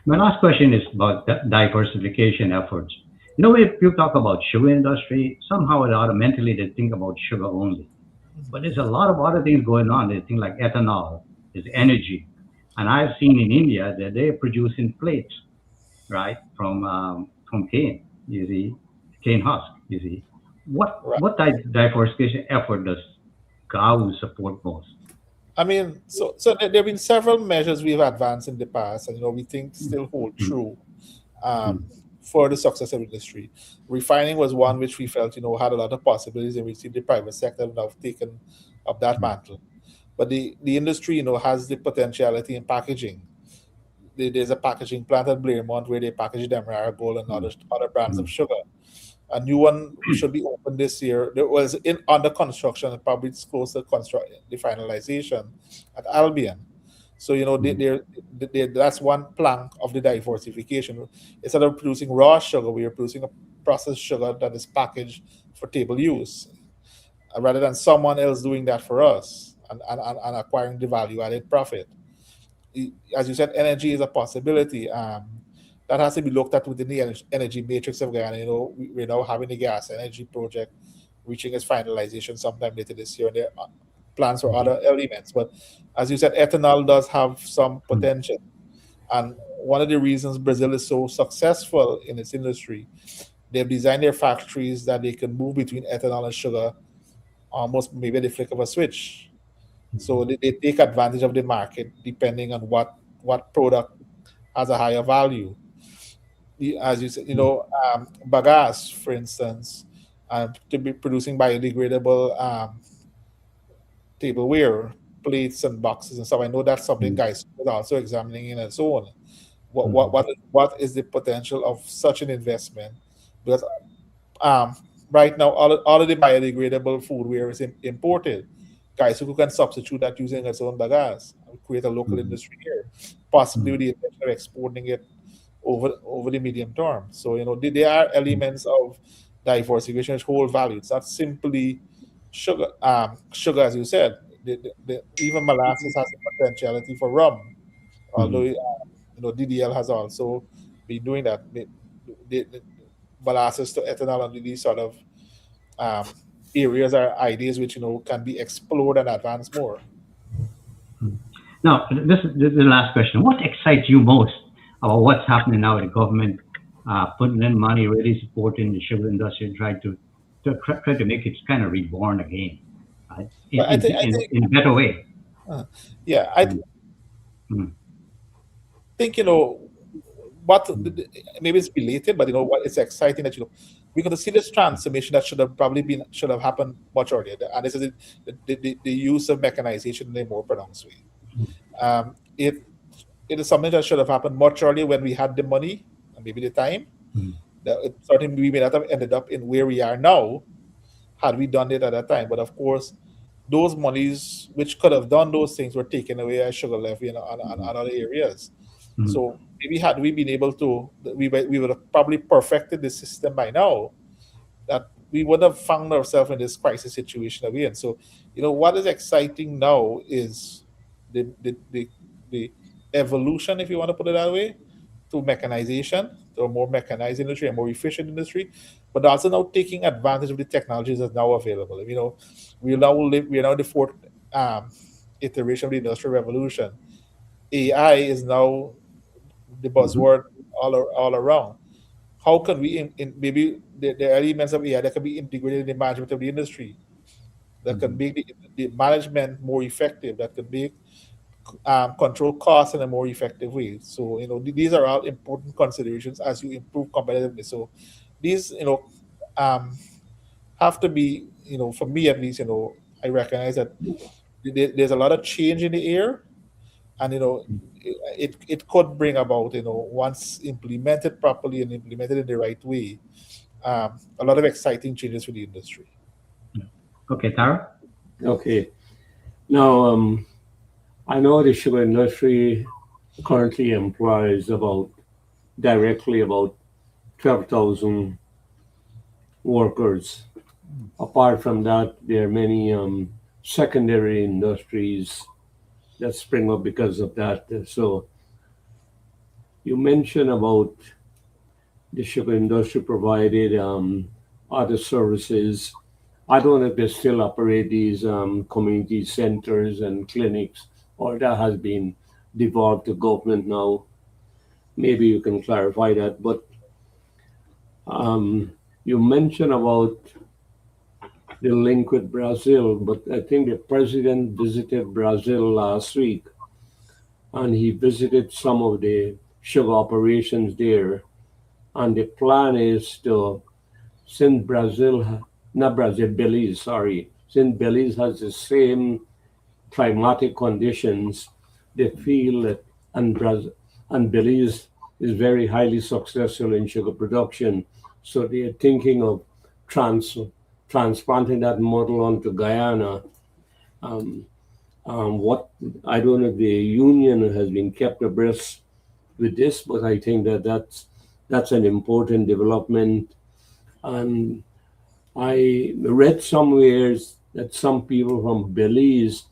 My last question is about diversification efforts. If you talk about sugar industry, somehow or other mentally they think about sugar only. But there's a lot of other things going on. There's things like ethanol, there's energy. And I've seen in India that they're producing plates, right, from cane, you see, cane husk, you see. Right. What type of diversification effort does GAWU support most? I mean, so there have been several measures we've advanced in the past, and we think still hold Mm, true um, mm, for the success of industry. Refining was one which we felt had a lot of possibilities, and we see the private sector now taken up that mm, mantle. But the industry, has the potentiality in packaging. There's a packaging plant at Blairmont where they package Demerara Gold and mm, other brands of mm, sugar. A new one should be open this year. There was in under construction, and probably it's close to construct the finalization at Albion. So mm, that's one plank of the diversification. Instead of producing raw sugar, we are producing a processed sugar that is packaged for table use, rather than someone else doing that for us and acquiring the value added profit. As you said, energy is a possibility. That has to be looked at within the energy matrix of Guyana. We're now having the gas energy project reaching its finalization sometime later this year. And there are plans for mm, other elements. But as you said, ethanol does have some mm, potential. And one of the reasons Brazil is so successful in its industry, they've designed their factories that they can move between ethanol and sugar almost maybe at the flick of a switch. So they take advantage of the market depending on what product has a higher value. As you said, mm, bagasse, for instance, to be producing biodegradable tableware, plates and boxes and stuff. I know that's something mm, guys is also examining in its own. What what mm, what what is the potential of such an investment? Because um, right now all of the biodegradable foodware is imported. Guys who can substitute that using its own bagasse. create a local Mhm. industry here, possibly with Mhm. the intention of exporting it over the medium term. So there are elements of diversification which hold value. It's not simply sugar. Sugar, as you said, even molasses has the potentiality for rum, although Mhm. DDL has also been doing that. The molasses to ethanol and these sort of um, areas are ideas which can be explored and advanced more. Mhm. Now, this is the last question. What excites you most about what's happening now with the government putting in money, really supporting the sugar industry, and try to make it kind of reborn again, right? In But in in, in a better way. uh, yeah, I Mm, mm, think what maybe it's related, but what it's exciting that we're going to see this transformation that should have happened much earlier, and this is the use of mechanization in a more pronounced way. It is something that should have happened much earlier when we had the money and maybe the time. mm, That it, certainly we may not have ended up in where we are now had we done it at that time. But of course, those monies which could have done those things were taken away as sugar levy and other areas. mm, So maybe had we been able to, we would have probably perfected the system by now. That we would have found ourselves in this crisis situation that we're in. So, what is exciting now is the evolution, if you want to put it that way, to mechanization, to a more mechanized industry, a more efficient industry, but also now taking advantage of the technologies that's now available. We are now the fourth um, iteration of the industrial revolution. AI is now the mhm, buzzword all around. How can we maybe the elements of AI that can be integrated in the management of the industry, that can mhm. make the management more effective, that can make control costs in a more effective way. So these are all important considerations as you improve competitiveness. So these um, have to be, for me at least, I recognize that there's a lot of change in the air, and it could bring about, once implemented properly and implemented in the right way, a lot of exciting changes for the industry. Okay, Tara. Okay. Now, I know the sugar industry currently employs directly about 12,000 workers. Apart from that, there are many secondary industries that spring up because of that. So you mentioned about the sugar industry provided other services. I don't know if they still operate these community centers and clinics, or that has been devolved to government now. Maybe you can clarify that. But um, you mentioned about the link with Brazil, but I think the president visited Brazil last week, and he visited some of the sugar operations there. And the plan is to, since not Brazil, Belize, sorry, since Belize has the same climatic conditions, they feel that, and Brazil and Belize is very highly successful in sugar production, so they are thinking of trans transplanting that model onto Guyana. Um, what I don't know if the union has been kept abreast with this, but I think that that's an important development. And I read somewhere that some people from Belize,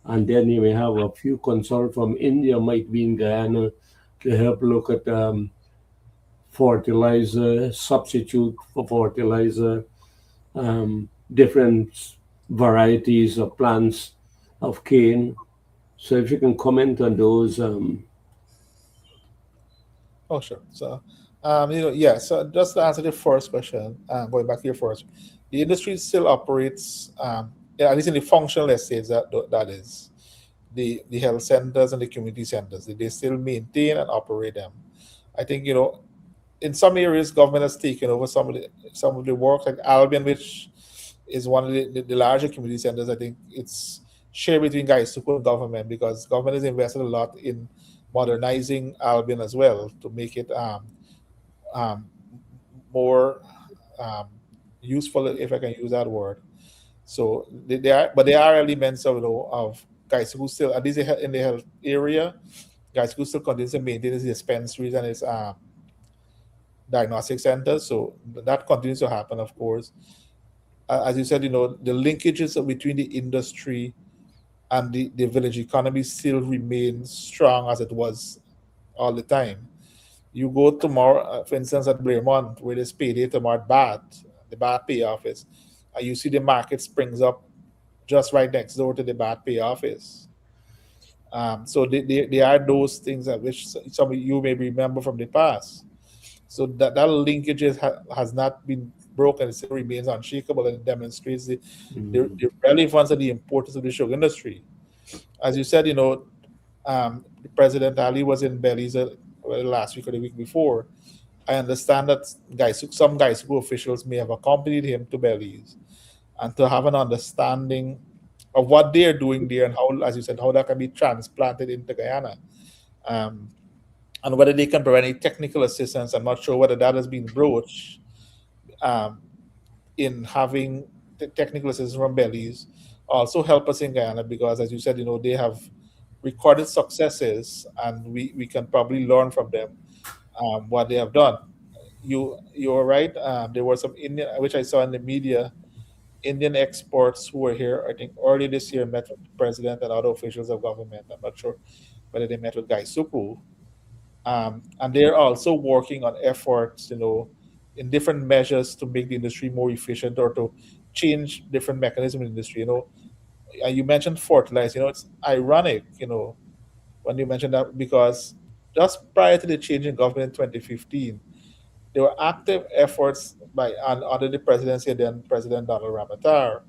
and then you may have a few consultants from India might be in Guyana to help look at fertilizer, substitute for fertilizer, different varieties of plants of cane. So if you can comment on those, Oh, sure. So, yeah. So just to answer the first question, going back to your first, the industry still operates, yeah, at least in the functional estates, that is the health centers and the community centers. They still maintain and operate them. I think in some areas, government has taken over some of the work, like Albion, which is one of the larger community centers. I think it's shared between Gaisuku and government, because government has invested a lot in modernizing Albion as well to make it um, more um, useful, if I can use that word. So there are elements of guys who still, at least in the health area, guys who still continues to maintain his dispensaries and his diagnostic centers. So that continues to happen, of course. As you said, the linkages between the industry and the village economy still remain strong as it was all the time. You go tomorrow, for instance, at Blairmont, where there's payday tomorrow at Bath, the Bath Pay Office, and you see the market springs up just right next door to the Bath Pay Office. So they are those things that which some of you may remember from the past. So that linkage has not been broken; it still remains unshakable, and it demonstrates the relevance and the importance of the sugar industry. As you said, President Ali was in Belize last week or the week before. I understand that some guys who officials may have accompanied him to Belize and to have an understanding of what they're doing there and how, as you said, how that can be transplanted into Guyana. Um, and whether they can provide any technical assistance. I'm not sure whether that has been broached um, in having technical assistance from Belize also help us in Guyana because, as you said, they have recorded successes and we can probably learn from them what they have done. You're right. There were some Indian, which I saw in the media, Indian exports who were here, I think, early this year met with the president and other officials of government. I'm not sure whether they met with Guy Supu. And they're also working on efforts, in different measures to make the industry more efficient or to change different mechanisms in the industry. You mentioned fertilizer. It's ironic, when you mentioned that because just prior to the change in government in 2015, there were active efforts by and under the presidency of then President Donald Ramatar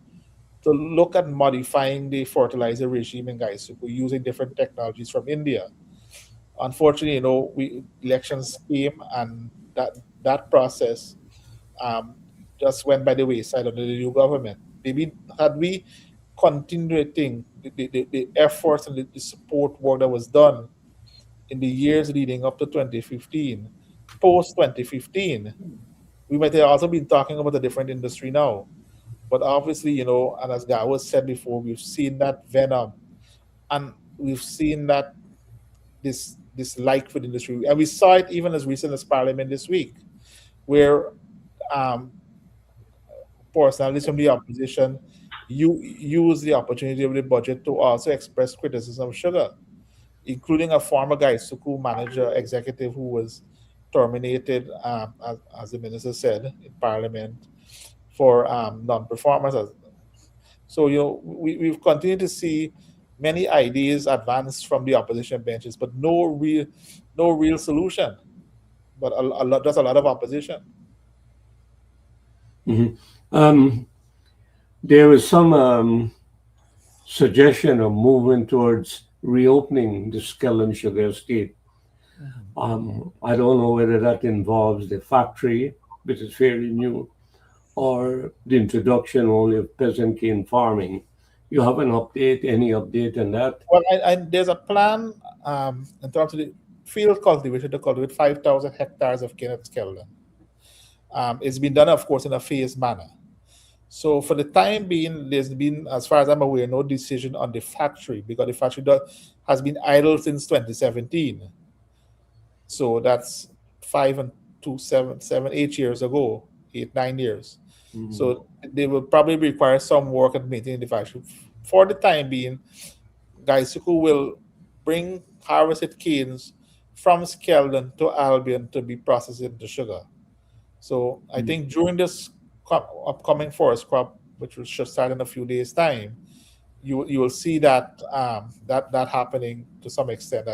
to look at modifying the fertilizer regime in Gaisuku using different technologies from India. Unfortunately, we elections came and that process um, just went by the wayside under the new government. Maybe had we continuing the efforts and the support work that was done in the years leading up to 2015, post 2015, we might have also been talking about a different industry now. But obviously, and as Gao said before, we've seen that venom and we've seen that this like for the industry. And we saw it even as recent as Parliament this week, where um, personalities from the opposition use the opportunity of the budget to also express criticism of sugar, including a former Guy Suku manager executive who was terminated, as the minister said in Parliament, for non-performance. So we've continued to see many ideas advanced from the opposition benches, but no real solution. But a lot, just a lot of opposition. Mhm. Um, there was some suggestion of moving towards reopening the Skellum Sugar Estate. I don't know whether that involves the factory, which is fairly new, or the introduction only of peasant cane farming. You have an update, any update on that? Well, there's a plan in terms of the field cultivation to cultivate 5,000 hectares of cane at Skeldon. It's been done, of course, in a phased manner. So for the time being, there's been, as far as I'm aware, no decision on the factory because the factory has been idle since 2017. So that's 8 years ago, 8, 9 years. Mhm. So they will probably require some work at maintaining the factory. For the time being, Gaisuku will bring harvested canes from Skeldon to Albion to be processed into sugar. So I think during this upcoming forest crop, which should start in a few days' time, you will see that happening to some extent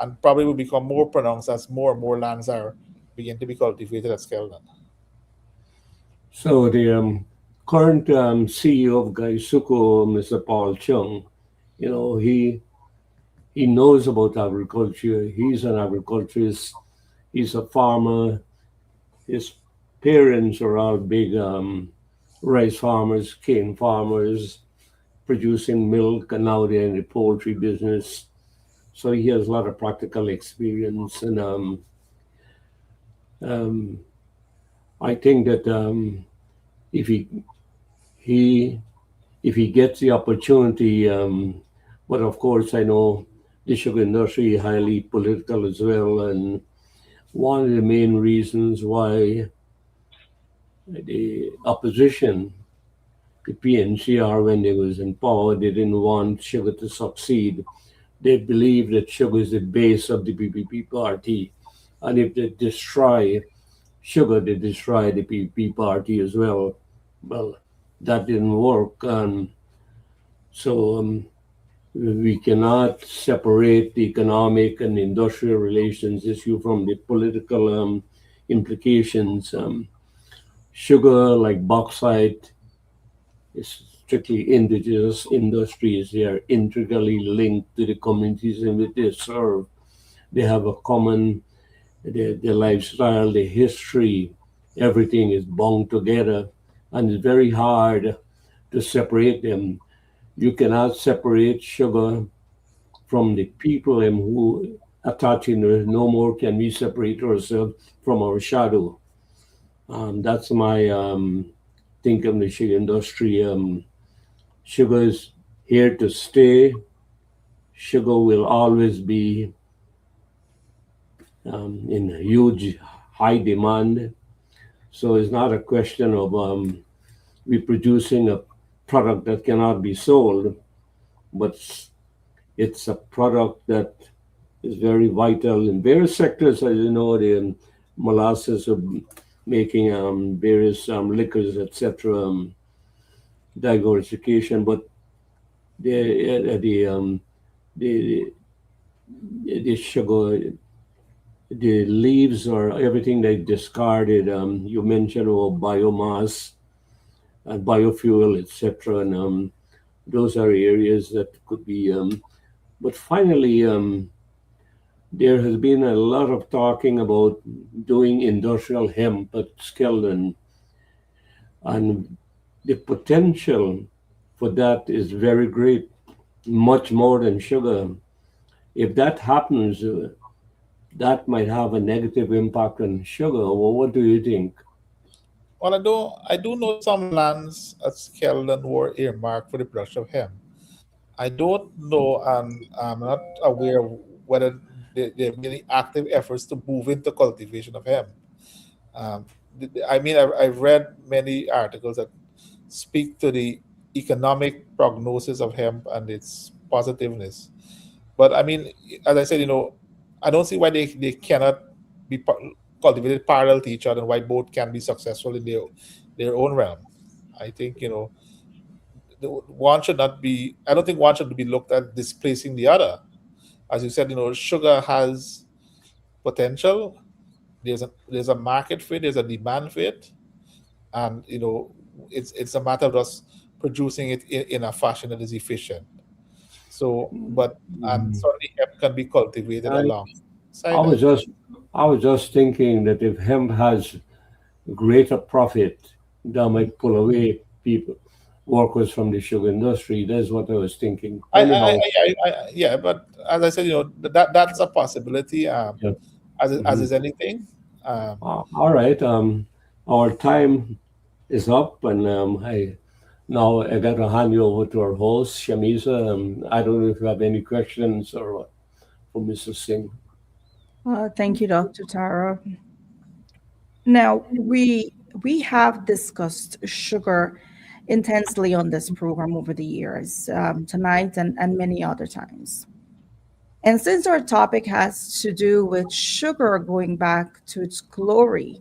and probably will become more pronounced as more and more lands are begin to be cultivated at Skeldon. So the current CEO of Gaisuko, Mr. Paul Chung, he knows about agriculture. He's an agriculturist. He's a farmer. His parents are all big rice farmers, cane farmers, producing milk, and now they're in the poultry business. So he has a lot of practical experience, and um, I think that if he he if he gets the opportunity But of course, I know the sugar industry highly political as well, and one of the main reasons why the opposition, the PNCR, when they was in power, they didn't want sugar to succeed. They believe that sugar is the base of the PPP party, and if they destroy sugar, they destroy the PPP party as well. Well, that didn't work, and so we cannot separate the economic and industrial relations issue from the political implications. Sugar, like bauxite, is strictly indigenous industries. They are integrally linked to the communities in which they serve. They have a common the lifestyle, the history, everything is bound together, and it's very hard to separate them. You cannot separate sugar from the people who attach in there. No more can we separate ourselves from our shadow. That's my think of the sugar industry. Sugar is here to stay. Sugar will always be in huge high demand. So it's not a question of we producing a product that cannot be sold, but it's a product that is very vital in various sectors. As you know, the molasses of making various liquors, etc. Diversification, but the the sugar, the leaves or everything they discarded. You mentioned about biomass and biofuel, etc. And those are areas that could be. But finally, there has been a lot of talking about doing industrial hemp at Skeldon, and the potential for that is very great, much more than sugar. If that happens, that might have a negative impact on sugar. Well, what do you think? Well, I do know some lands at Skeldon were earmarked for the production of hemp. I don't know, and I'm not aware of whether there have been any active efforts to move into cultivation of hemp. I mean, I've read many articles that speak to the economic prognosis of hemp and its positiveness. But I mean, as I said, I don't see why they cannot be cultivated parallel to each other and why both can be successful in their own realm. I think, one should not be, I don't think one should be looked at displacing the other. As you said, sugar has potential. There's a market for it, there's a demand for it, and it's a matter of us producing it in a fashion that is efficient. So, but and Mhm. certainly hemp can be cultivated I, I alongside was that. just I was just thinking that if hemp has greater profit, that Mhm. might pull away people, workers from the sugar industry. That's what I was thinking. Anyhow, Yeah, but as I said, that's a possibility. yeah. As Mhm. is anything. Um, All right. Our time is up, and I got to hand you over to our host, Shamisa. I don't know if you have any questions or what for Mr. Singh. Thank you, Dr. Tara. Now, we have discussed sugar intensely on this program over the years, tonight and many other times. And since our topic has to do with sugar going back to its glory,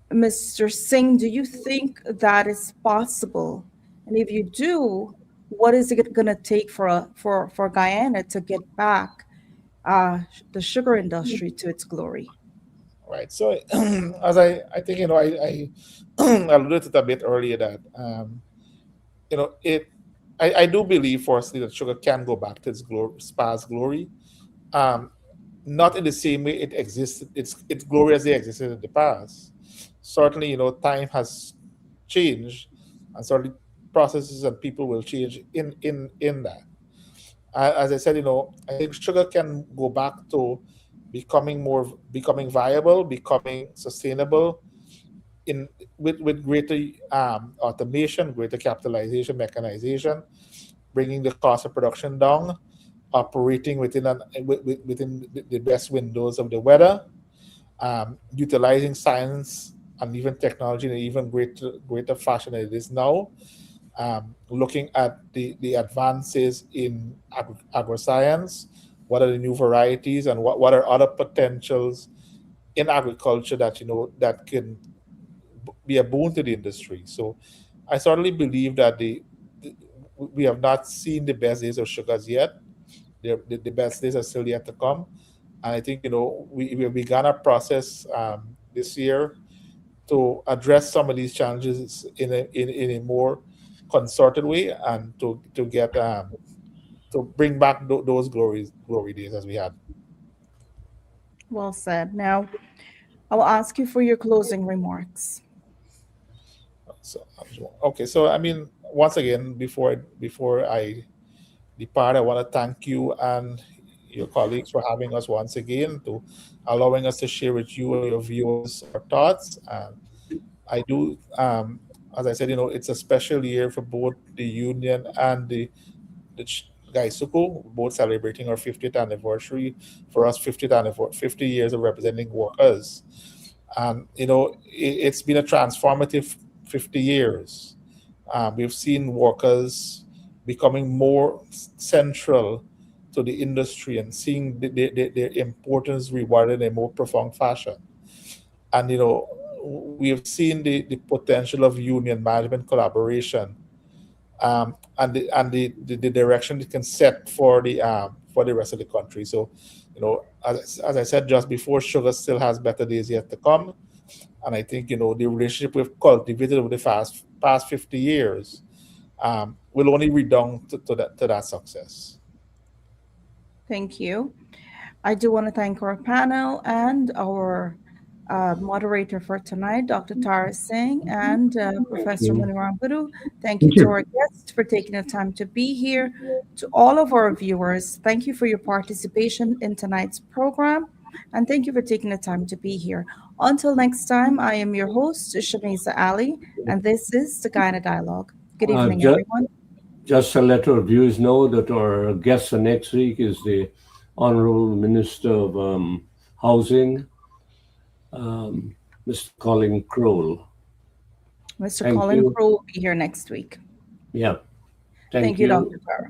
Mr. Singh, do you think that is possible? And if you do, what is it going to take for Guyana to get back the sugar industry to its glory? right. So, as I think I alluded to it a bit earlier that it I do believe firstly that sugar can go back to its past glory. Um, Not in the same way it existed, its glory as they existed in the past. Certainly, time has changed, and certainly processes and people will change in that. As I said, I think sugar can go back to becoming viable, becoming sustainable in with greater automation, greater capitalization, mechanization, bringing the cost of production down, operating within the best windows of the weather, utilizing science and even technology in an even greater fashion than it is now. Looking at the advances in agri-science, what are the new varieties, and what are other potentials in agriculture that that can be a boon to the industry. So I certainly believe that the we have not seen the best days of sugars yet. The best days are still yet to come. And I think we began a process this year to address some of these challenges in a more concerted way, and to get to bring back those glory days as we had. Well said. Now, I will ask you for your closing remarks. So okay, so I mean, once again, before I depart, I want to thank you and your colleagues for having us once again, to allowing us to share with you and your viewers our thoughts. And I do, as I said, it's a special year for both the union and the Gaisuku, both celebrating our 50th anniversary. For us, 50 years of representing workers. And, it's been a transformative 50 years. We've seen workers becoming more central to the industry and seeing their importance rewarded in a more profound fashion. And, we have seen the potential of union management collaboration, and the direction it can set for the rest of the country. So, as I said just before, sugar still has better days yet to come. And I think the relationship we've cultivated over the past 50 years will only redound to that success. Thank you. I do want to thank our panel and our moderator for tonight, Dr. Tara Singh and Thank Professor you. Munirambudu. Thank you Thank to you. our guests for taking the time to be here. To all of our viewers, thank you for your participation in tonight's program. And thank you for taking the time to be here. Until next time, I am your host, Shamisa Ali, and this is the Guyana Dialogue. Good evening, Just, everyone. just to let our viewers know that our guest for next week is the Honorable Minister of Housing, Mr. Colin Crowell. Mr. Thank Colin you. Crow will be here next week. Yeah, Thank thank you, Dr. you. Tara.